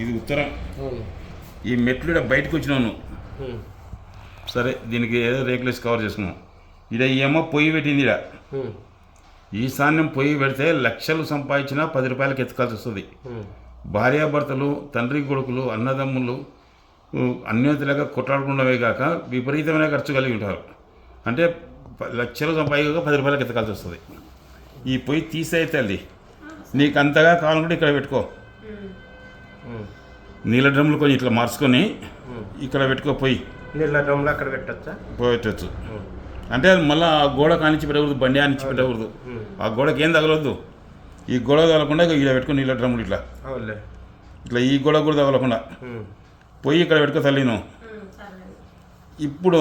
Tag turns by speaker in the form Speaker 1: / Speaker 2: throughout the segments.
Speaker 1: ఇది ఉత్తరం. ఈ మెట్లు బయటకు వచ్చినాను. సరే దీనికి ఏదో రేకులేసి కవర్ చేసుకున్నాం. ఇడ ఈ అమ్మ పొయ్యి పెట్టింది. ఇడ ఈశాన్యం పొయ్యి పెడితే లక్షలు సంపాదించినా 10 రూపాయలకి ఎత్తుకాల్సి వస్తుంది. భార్యాభర్తలు, తండ్రి కొడుకులు, అన్నదమ్ములు అన్యోతులుగా కొట్లాడుకున్నవే కాక విపరీతమైన ఖర్చు కలిగి ఉంటారు. అంటే లక్షలు సంపాదించక 10 రూపాయలకి ఎత్తకాల్సి వస్తుంది. ఈ పొయ్యి తీసేస్తే తల్లి నీకు అంతగా కావాలనుకుంటే ఇక్కడ పెట్టుకో. నీళ్ళ డ్రమ్ములు కొంచెం ఇట్లా మార్చుకొని ఇక్కడ పెట్టుకో. పొయ్యి
Speaker 2: నీళ్ళ డ్రమ్లో అక్కడ పెట్టచ్చా?
Speaker 1: పెట్టచ్చు. అంటే మళ్ళీ ఆ గోడ కానిచ్చి పెట్టకూడదు, బండి ఆనిచ్చి పెట్టకూడదు. ఆ గోడకి ఏం తగలవద్దు. ఈ గోడ తగలకుండా ఇక్కడ పెట్టుకో. నీళ్ళ డ్రమ్ములు ఇట్లా ఇట్లా ఈ గోడ కూడా తగలకుండా పొయ్యి ఇక్కడ పెట్టుకో తల్లి నువ్వు. ఇప్పుడు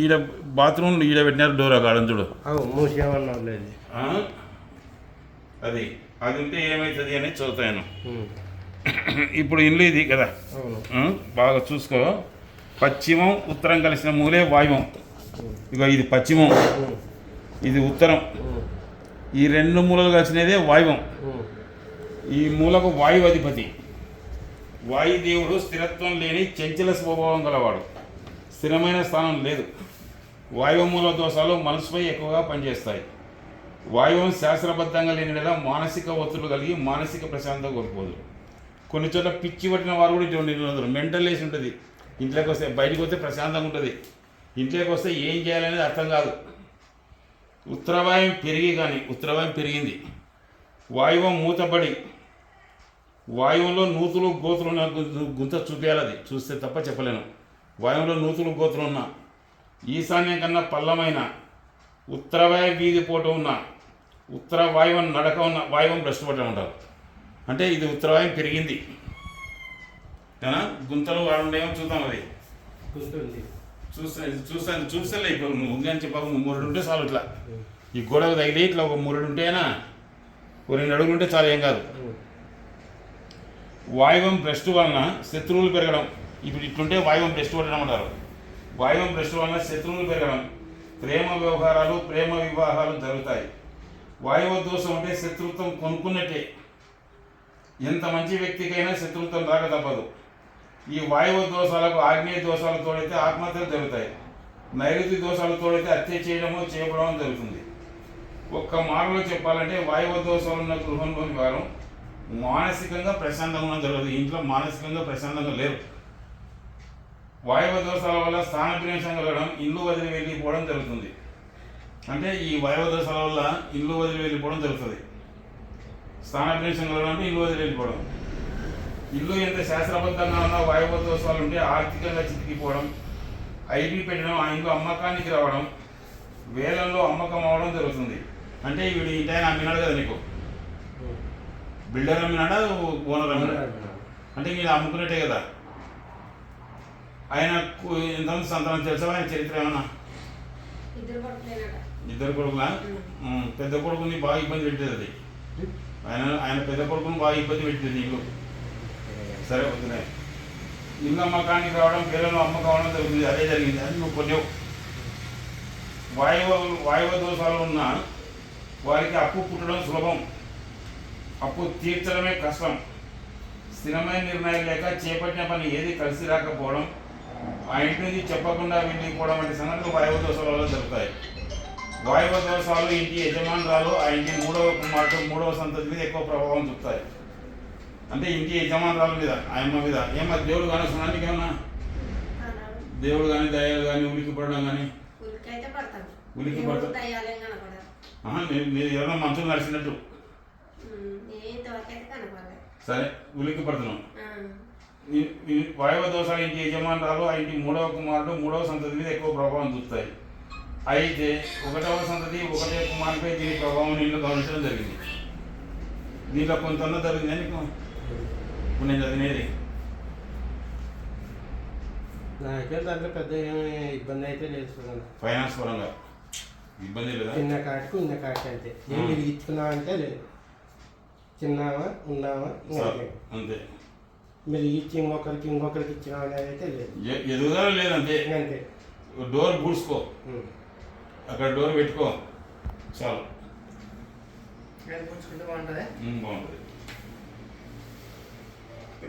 Speaker 1: ఈడ బాత్రూమ్ ఈడ పెట్టినారు డోర్ గార్డెన్ చూడు. అది అది ఉంటే ఏమవుతుంది అని చదువుతాను. ఇప్పుడు ఇల్లు ఇది కదా, బాగా చూసుకో. పశ్చిమం ఉత్తరం కలిసిన మూలే వాయువం. ఇక ఇది పశ్చిమం, ఇది ఉత్తరం. ఈ 2 మూలలు కలిసినదే వాయువం. ఈ మూలకు వాయువు అధిపతి. వాయుదేవుడు స్థిరత్వం లేని చంచల స్వభావం గలవాడు. స్థిరమైన స్థానం లేదు. వాయుమూల దోషాలు మనసుపై ఎక్కువగా పనిచేస్తాయి. వాయువం శాస్త్రబద్ధంగా లేనిలా మానసిక ఒత్తిళ్లు కలిగి మానసిక ప్రశాంతత కోల్పోదు. కొన్ని చోట్ల పిచ్చి పట్టిన వారు కూడా ఇటువంటి మెంటల్ లేసి ఉంటుంది. ఇంట్లోకి వస్తే బయటకు వస్తే ప్రశాంతంగా ఉంటుంది. ఇంట్లోకి వస్తే ఏం చేయాలనేది అర్థం కాదు. ఉత్తరవాయువు పెరిగింది. వాయువం మూతపడి వాయువులో నూతులు గోతులు ఉన్న గుంత చూపించాలి. అది చూస్తే తప్ప చెప్పలేను. వాయువులో నూతులు గోతులు ఉన్న, ఈశాన్యం కన్నా పల్లమైన, ఉత్తరవాయు వీధి పోటు ఉన్న, ఉత్తర వాయువు నడక ఉన్న వాయువం భ్రష్టుపడడం ఉంటారు. అంటే ఇది ఉత్తరవాయువు పెరిగింది. గుంతలు వాడుండేమో చూద్దాం. అది చూస్తలే. ఇప్పుడు నువ్వు ఉందని చెప్పక 3 ఉంటే చాలు. ఇట్లా ఈ గోడకు తగిలి ఇట్లా ఒక 3 ఉంటేనా, 2 అడుగులు ఉంటే చాలు, ఏం కాదు. వాయువం భ్రష్టు వలన శత్రువులు పెరగడం. ఇప్పుడు ఇట్లుంటే వాయువం భ్రష్టు పడడం అంటారు. వాయువం భ్రష్టు వలన శత్రువులు పెరగడం, ప్రేమ వ్యవహారాలు, ప్రేమ వివాహాలు జరుగుతాయి. వాయువ దోషం అంటే శత్రుత్వం కొనుక్కున్నట్టే. ఎంత మంచి వ్యక్తికైనా శత్రుత్వం రాక తప్పదు. ఈ వాయువ దోషాలకు ఆగ్నేయ దోషాలు తోడైతే ఆత్మహత్యలు జరుగుతాయి. నైరుతి దోషాలు తోడైతే హత్య చేయడమో చేయబడమో జరుగుతుంది. ఒక్క మాటలో చెప్పాలంటే వాయువ దోషాలు ఉన్న గృహంలోని వారు మానసికంగా ప్రశాంతంగా జరగదు. ఇంట్లో మానసికంగా ప్రశాంతంగా లేరు. వాయువ దోషాల వల్ల స్థానభ్రంశం కలగడం, ఇల్లు వదిలి వెళ్ళిపోవడం జరుగుతుంది. అంటే ఈ వాయువ దోషాల వల్ల ఇల్లు వదిలి వెళ్ళిపోవడం జరుగుతుంది. స్థానభ్రంశం కలగడం అంటే ఇల్లు వదిలి వెళ్ళిపోవడం. ఇల్లు ఎంత శాస్త్రబద్ధంగా ఉన్న వాయువ దోషాలు ఉంటే ఆర్థికంగా చితికిపోవడం, ఐబీ పెట్టడం, ఆ ఇంట్లో అమ్మకానికి రావడం, వేలల్లో అమ్మకం అవ్వడం జరుగుతుంది. అంటే వీడు ఇంటైనా అమ్మినాడు కదా నీకు. బిల్డర్ అమ్మినాడా, ఓనర్ అమ్మినాడా? అంటే మీరు అమ్ముకున్నట్టే కదా. ఆయన ఎంతమంది సంతానం తెలుసా? ఆయన చరిత్ర ఏమన్నా? 2 కొడుకులా? పెద్ద కొడుకుని బాగా ఇబ్బంది పెట్టేది అది. ఆయన పెద్ద కొడుకుని బాగా ఇబ్బంది పెట్టేది ఇల్లు. సరే వద్దులే. ఇల్లు అమ్మకానికి రావడం, పిల్లలు అమ్మకం అవడం జరుగుతుంది. అదే జరిగింది. అది నువ్వు కొన్నావు. వాయువ దోషాలు ఉన్న వారికి అప్పు పుట్టడం సులభం, అప్పు తీర్చడమే కష్టం. స్థిరమైన నిర్ణయం లేక చేపట్టిన పని ఏది కలిసి రాకపోవడం, ఆ ఇంటి నుంచి చెప్పకుండా వెళ్ళిపోవడం వంటి సంగతులు వాయువ దోషాల వల్ల జరుగుతాయి. వాయువ దోషాలు ఇంటి యజమానురాలు ఆ ఇంటి 3వ కుమారుడు 3వ సంతతి మీద ఎక్కువ ప్రభావం చూపుతాయి. అంటే ఇంటి యజమానురాల మీద, ఆయమ్మ మీద. ఏమన్నా దేవుడు కానీ సునానికి ఏమన్నా దేవుడు కానీ దయాలు కానీ ఉలికి పడడం కానీ ఉలికి పడతాం. మీరు ఎవరైనా మంచులు నడిచినట్టు సరే ఉలికి పడుతున్నాం. వాయువ దోషాలు ఇంటి యజమానురాలు ఆ ఇంటి 3వ కుమారుడు 3వ సంతతి మీద ఎక్కువ ప్రభావం చూపుతాయి. అయితే 1వ సంతతి 1వ కుమారుడిపై దీని ప్రభావం నీళ్ళు గమనించడం జరిగింది. దీంట్లో కొంత జరిగింది నీకు. ఇప్పుడు నేను చదివినది
Speaker 2: నాకే దాంట్లో పెద్ద ఇబ్బంది అయితే లేదు.
Speaker 1: ఫైనాన్స్ పరంగా ఇబ్బంది లేదా?
Speaker 2: చిన్న కాటికి ఉన్న కాటికి అంతే. ఏం ఇచ్చుకున్నావా అంటే లేదు. చిన్నావా ఉన్నావా
Speaker 1: అంతే.
Speaker 2: మీరు ఇచ్చి ఇంకొకరికి ఇచ్చినావా అనేది అయితే లేదు.
Speaker 1: ఎదుగుదల లేదంతే.
Speaker 2: అంతే.
Speaker 1: డోర్ పూడ్చుకో, అక్కడ డోర్ పెట్టుకో చాలు. బాగుంటుంది.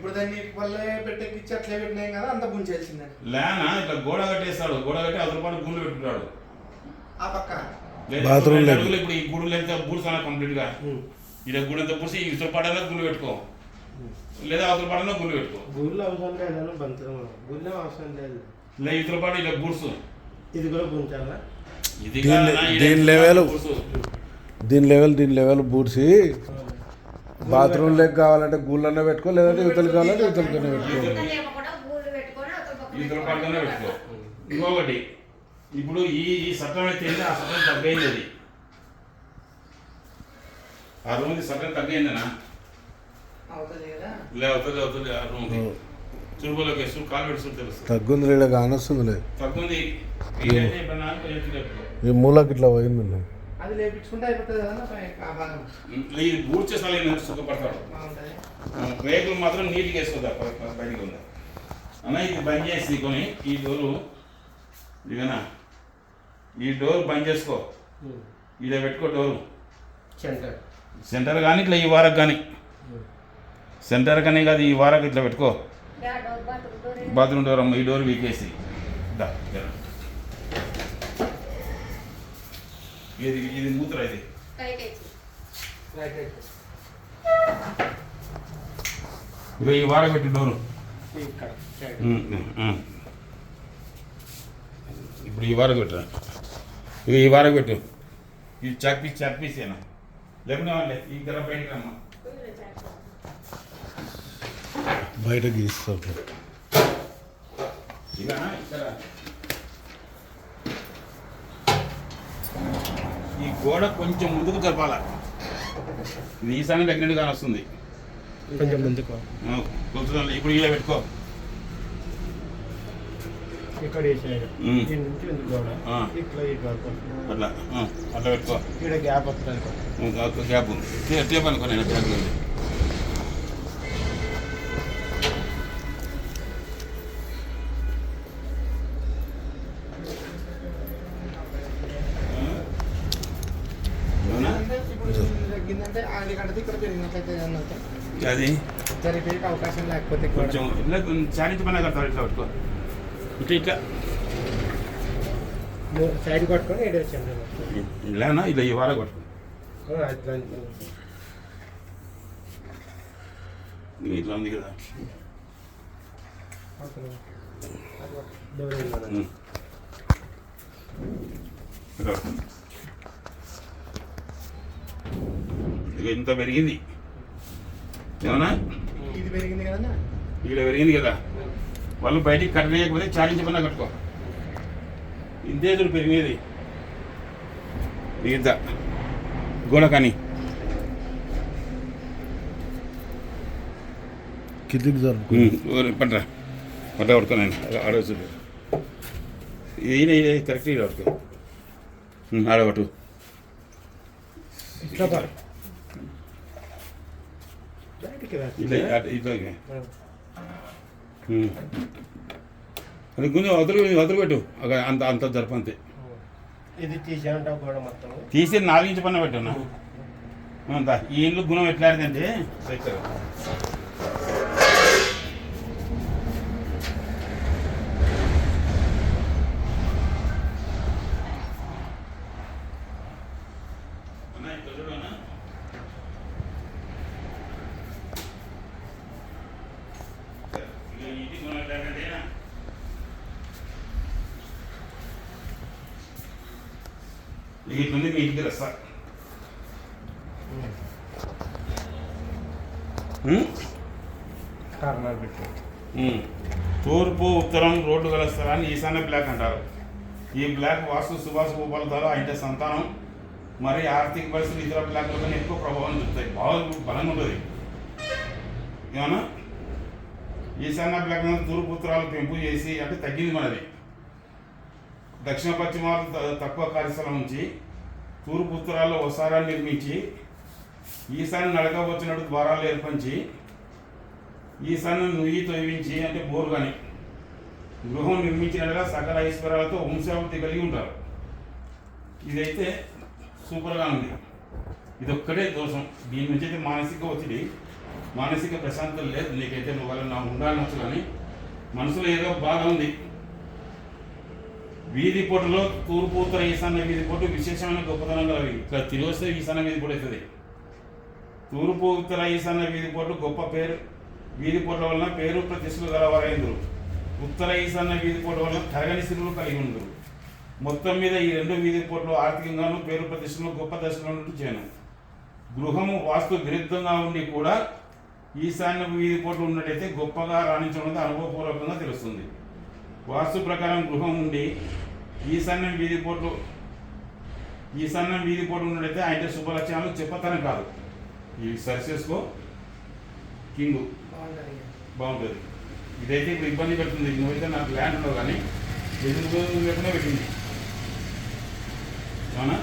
Speaker 2: ఇప్పుడు దాన్ని వల్ల పెట్టెక్కిచ్చి అట్లే పెట్టినాయి కదా, అంత ముంచేసిందని.
Speaker 1: లేనా ఇట్లా గోడ కట్టేస్తాడు, గోడ కట్టి అదొక పాటు గుండు పెట్టుకుంటాడు
Speaker 2: ఆ పక్క
Speaker 3: బాత్రూమ్ లేదు.
Speaker 1: ఇప్పుడు ఈ గుడులు ఎంత పూడుస్తాను కంప్లీట్ గా, ఇక్కడ గుడి ఎంత పూసి ఇతర పాటలో గుండు పెట్టుకో, లేదా అవతల పాటలో గుండు పెట్టుకో.
Speaker 2: గుళ్ళు అవసరం లేదు, బంతులు గుళ్ళు అవసరం లేదు.
Speaker 1: లేదా ఇతర పాట ఇలా బూడ్సు
Speaker 2: ఇది కూడా గుంచాలా?
Speaker 1: ఇది
Speaker 3: దీని లెవెల్ దీని లెవెల్ బూడ్చి బాత్రూమ్ లెక్క కావాలంటే గూళ్ళనే పెట్టుకో, లేదంటే యువతలు కావాలంటే యువతలకనే పెట్టుకో.
Speaker 1: ఇతర పాటలోనే పెట్టుకో. ఇంకొకటి ఇప్పుడు ఈ సట్టం అయితే ఆ సట్టం తగ్గైంది, అది ఆ రూమ్ది సట్టం తగ్గైందనా
Speaker 2: అవుతుంది కదా.
Speaker 1: అవుతుంది ఆ రూమ్ది చురుపులోకి వేసు కాలు పెడుతూ తెలుస్తుంది.
Speaker 3: తగ్గుంది రేడ కానొస్తుంది,
Speaker 1: తగ్గుంది
Speaker 3: ఈ మూలకి ఇట్లా పోయింది.
Speaker 2: అది లేపించుకుంటే అయిపోతుంది కదా ఆ భాగం.
Speaker 1: ఇది బూడ్ చేసాలి సుఖపడతాడు.
Speaker 2: బాగుంటుంది.
Speaker 1: రేకులు మాత్రం నీట్గా వేసుకోదా బయటికి ఉందా అన్న. ఇది బంద్ చేసి కొని ఈ డోరు ఇదిగనా, ఈ డోర్ బంద్ చేసుకో, ఇదే పెట్టుకో డోరు సెంటర్ కానీ ఇట్లా ఈ వారకు కానీ సెంటర్ కానీ కాదు, ఈ వారకు ఇట్లా పెట్టుకో. బాత్రూమ్ డోర్ అమ్మ, ఈ డోర్ వీకేసి ఇది ఇది మూత్ర, ఇది ఇక ఈ వారకు పెట్టి డోరు. ఇప్పుడు ఈ వారకు పెట్టరా, ఇక ఈ వారకు పెట్టు. ఇది చాక్ పీస్ ఏనా లేకుండా వాళ్ళే ఈ గర బయటకు రమ్మా,
Speaker 3: బయట గీస్తారు.
Speaker 1: ఇక ఇక్కడ ఈ గోడ కొంచెం ముందుకు జరపాల, ఇది ఈశాన్యం దగ్గర కానీ వస్తుంది
Speaker 2: కొంచెం ముందుకు.
Speaker 1: ఇప్పుడు ఇలా పెట్టుకో.
Speaker 2: ఇక్కడ వేసేయాలి. దీని నుంచి ఎందుకు గోడ ఇట్లా ఈ వరకు
Speaker 1: అట్లా అట్లా పెట్టుకో.
Speaker 2: ఇక్కడ గ్యాప్ వస్తుంది,
Speaker 1: గ్యాప్ టేప్ అనుకో, నేను గ్యాప్ ఉంది.
Speaker 2: తగ్గిందంటే ఆడి కడితే ఇక్కడ పెరిగినట్లయితే
Speaker 1: అది
Speaker 2: జరిపే అవకాశం లేకపోతే
Speaker 1: కొంచెం ఇలా చారించి పని కడతారు. ఇట్లా పెట్టుకో, ఇట్లా ఇట్లా
Speaker 2: సైడ్ కొట్టుకొని ఏడు వచ్చాను
Speaker 1: ఇలానా ఇలా ఈ వారా కొట్టుకో. ఇట్లా ఉంది కదా, ఇక ఇంత పెరిగింది ఏమన్నా,
Speaker 2: ఇది పెరిగింది కదా,
Speaker 1: ఇక్కడ పెరిగింది కదా. వాళ్ళు బయటికి కట్టలేకపోతే చాలించి పన్నా కట్టుకో. ఇంతే చూడు పెరిగేది ఇంత గోడ కానీ
Speaker 3: కిందికి జరుపు.
Speaker 1: పట్రా పట్ట పడుకోనండి ఆడవచ్చు. ఈయన కరెక్ట్ ఇది పడుకో, ఆడబట్టు. ఇట్లా ఇట్లా అది కొంచెం వదిలి పెట్టు, అంత అంత జరప అంతే.
Speaker 2: ఇది తీసేమంటావు గోడ మొత్తం
Speaker 1: తీసి 4 ఇంచు పన్న పెట్టున్నా. అంత ఈ ఇల్లు గుణం ఎట్లాంటిదంటే ఇట్లుంది మీ ఇంటికి రస్తా.
Speaker 2: కార్నర్ పెట్టి
Speaker 1: తూర్పు ఉత్తరం రోడ్డు గల స్థలాన్ని ఈశాన్య బ్లాక్ అంటారు. ఈ బ్లాక్ వాస్తు శుభాశుభాల ద్వారా ఇంటి సంతానం మరి ఆర్థిక పరిస్థితులు ఇతర బ్లాక్లపై ఎక్కువ ప్రభావం చూపుతాయి. బాగా బలంగా ఉంటుంది. ఏమన్నా ఈశాన్య బ్లాక్ తూర్పు ఉత్తరాలు పెంపు చేసి అంటే తగ్గింది మనది. దక్షిణ పశ్చిమాలు తక్కువ కార్యస్థలం ఉంచి తూర్పు ఉత్తరాల్లో వసారాలు నిర్మించి ఈశాన్య నడక వచ్చినట్టు ద్వారాలు ఏర్పరిచి ఈశాన్య నుయ్యి తొయ్యించి అంటే బోరు కానీ గృహం నిర్మించినట్టుగా సకల ఐశ్వర్యాలతో వంశావృద్ధి కలిగి ఉంటారు. ఇదైతే సూపర్గా ఉంది. ఇది ఒక్కటే దోషం. దీని నుంచి అయితే మానసిక ఒత్తిడి మానసిక ప్రశాంతత లేదు నీకైతే నువ్వు వల్ల నాకు ఉండాలనొచ్చు కానీ మనసులో ఏదో బాధ ఉంది. వీధి పొట్టులో తూర్పు ఉత్తర ఈశాన్య వీధి పొట్టు విశేషమైన గొప్పతనం కలవి. ఇట్లా తిరిగి వస్తే ఈశాన్య వీధి పొట్టు అవుతుంది. తూర్పు ఉత్తర ఈశాన్య వీధి పొట్టు గొప్ప పేరు వీధి పొట్ల వలన పేరు ప్రతిష్టలు గలవారైందురు. ఉత్తర ఈశాన్య వీధి పొట్ల వలన తరగని సిరులు కలిగి ఉందరు. మొత్తం మీద ఈ రెండు వీధి పొట్లు ఆర్థికంగాను పేరు ప్రతిష్టలు గొప్ప దశలో నుండి చేయను. గృహము వాస్తు విరుద్ధంగా ఉండి కూడా ఈశాన్య వీధి పొట్లు ఉన్నట్టయితే గొప్పగా రాణించడం అనుభవపూర్వకంగా తెలుస్తుంది. వాస్తు ప్రకారం గృహం ఉండి ఈశాన్యం వీధి పొట్లు ఉన్నట్టయితే ఆయన శుభ లక్షణాలు చెప్పతనం కాదు. ఇవి సరి చేసుకో కింగ్ బాగుంటుంది. ఇదైతే ఇప్పుడు ఇబ్బంది పెడుతుంది. నువ్వైతే నాకు ల్యాండ్ ఉండవు కానీ ఎదురు లేకుండా పెట్టింది అవునా.